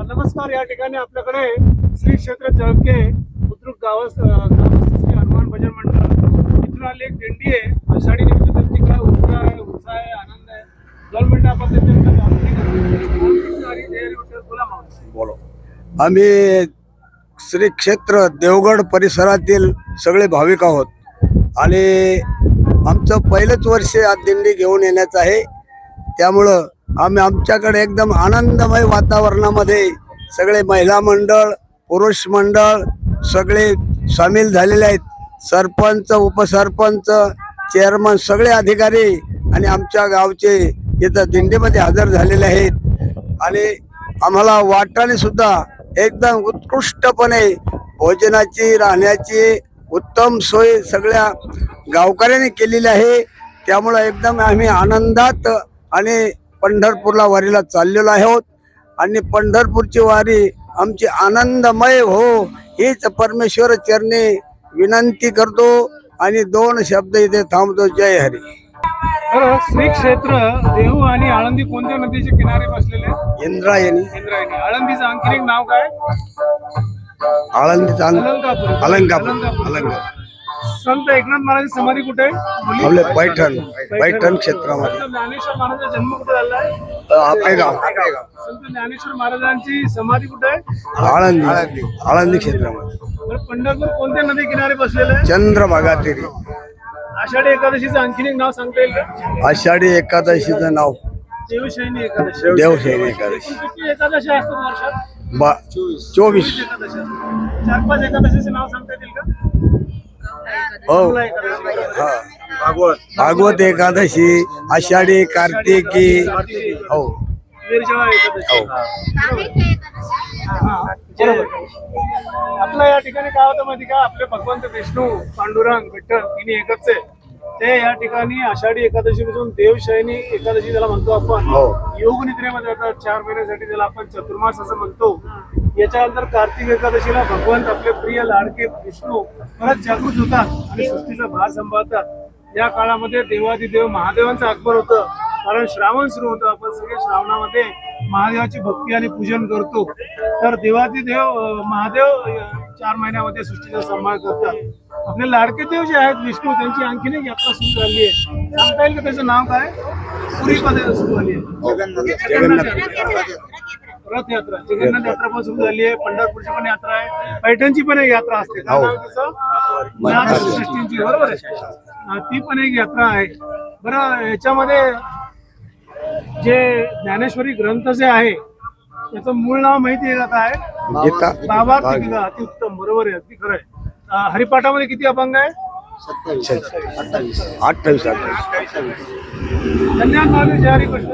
नमस्कार. या ठिकाणी आपल्याकडे श्री क्षेत्र जळके बुद्रुक गावस्थ श्री हनुमान भजन मंडळ इथून आली एक दिंडी आहे. आषाढी निमित्त त्यांची काय उत्साह आहे, आनंद आहे. 2 मिनिटं आपण बोलो. आम्ही श्री क्षेत्र देवगड परिसरातील सगळे भाविक आहोत आणि आमचं पहिलंच वर्ष आज दिंडी घेऊन येण्याचं आहे. त्यामुळं आम्ही आमच्याकडे एकदम आनंदमय वातावरणामध्ये सगळे महिला मंडळ, पुरुष मंडळ सगळे सामील झालेले आहेत. सरपंच, उपसरपंच, चेअरमन सगळे अधिकारी आणि आमच्या गावचे इथं दिंडीमध्ये हजर झालेले आहेत. आणि आम्हाला वाटाने सुद्धा एकदम उत्कृष्टपणे भोजनाची, राहण्याची उत्तम सोय सगळ्या गावकऱ्यांनी केलेली आहे. त्यामुळं एकदम आम्ही आनंदात आणि पंढरपूरला वारीला चाललेलो आहोत आणि पंढरपूरची वारी आमची आनंदमय हो हीच परमेश्वर चरणी विनंती करतो आणि 2 शब्द इथे थांबतो. जय हरी. श्री क्षेत्र देहू आणि आळंदी कोणत्या नदीच्या किनारे बसलेले? इंद्रायणी. आळंदीचं आणखी एक नाव काय? आळंदीचा अलंकापूर. संत एकनाथ महाराजांची समाधी कुठे आहे? आपले पैठण क्षेत्रामध्ये. संत ज्ञानेश्वर महाराजांचा जन्म कुठे झाला आहे? आपेगाव. संत ज्ञानेश्वर महाराजांची समाधी कुठे आहे? आळंदी क्षेत्रामध्ये. पंढरपूर कोणत्या नदी किनारे बसलेलं आहे? चंद्रभागा तीरी. आषाढी एकादशीचं आणखीन एक नाव सांगता येईल का? आषाढी एकादशीचं नाव देवशयनी एकादशी. देवशयनी एकादशी. किती एकादशी असतात वर्षात? 24. 4-5 एकादशीचे नाव सांगता येतील का? हो. भागवत एकादशी, आषाढी, कार्तिकी. हो. आपल्या या ठिकाणी काय होतं माहिती का? आपले भगवंत विष्णू, पांडुरंग, विठ्ठल तिन्ही एकच आहे. ते या ठिकाणी आषाढी एकादशी पासून देवशयनी एकादशी ज्याला म्हणतो आपण, योग निद्रेमध्ये जातात 4 महिन्यासाठी, ज्याला आपण चतुर्मास असं म्हणतो. याच्यानंतर कार्तिक एकादशीला भगवंत आपले प्रिय लाडके विष्णू परत जागृत होतात आणि सृष्टीचा भार सांभाळतात. या काळामध्ये देवादिदेव महादेवांचं आगमन होतं, कारण श्रावण सुरू होतं. आपण सगळे श्रावणामध्ये महादेवाची भक्ती आणि पूजन करतो. तर देवादिदेव महादेव 4 महिन्यामध्ये सृष्टीचा सांभाळ करतात. आपले लाडके देव जे आहेत विष्णू, त्यांची आणखीन एक यात्रा सुरू झाली आहे. सांगता येईल का त्याचं नाव काय? पुरीमध्ये सुरू झाली आहे. रथयात्रा, जगन्नाथ यात्रा पण सुरू झाली आहे. पंढरपूरची पण यात्रा आहे. पैठणची पण एक यात्रा असते. सृष्टींची, बरोबर आहे. ती पण एक यात्रा आहे. बरं, याच्यामध्ये जे ज्ञानेश्वरी ग्रंथ जे आहे त्याचं मूळ नाव माहिती आहे का? काय? बाबा अतिउत्तम. बरोबर आहे, अगदी खरं आहे. हरिपाठामध्ये किती अभंग आहे? 28. धन्यवाद. जय हरी कृष्ण.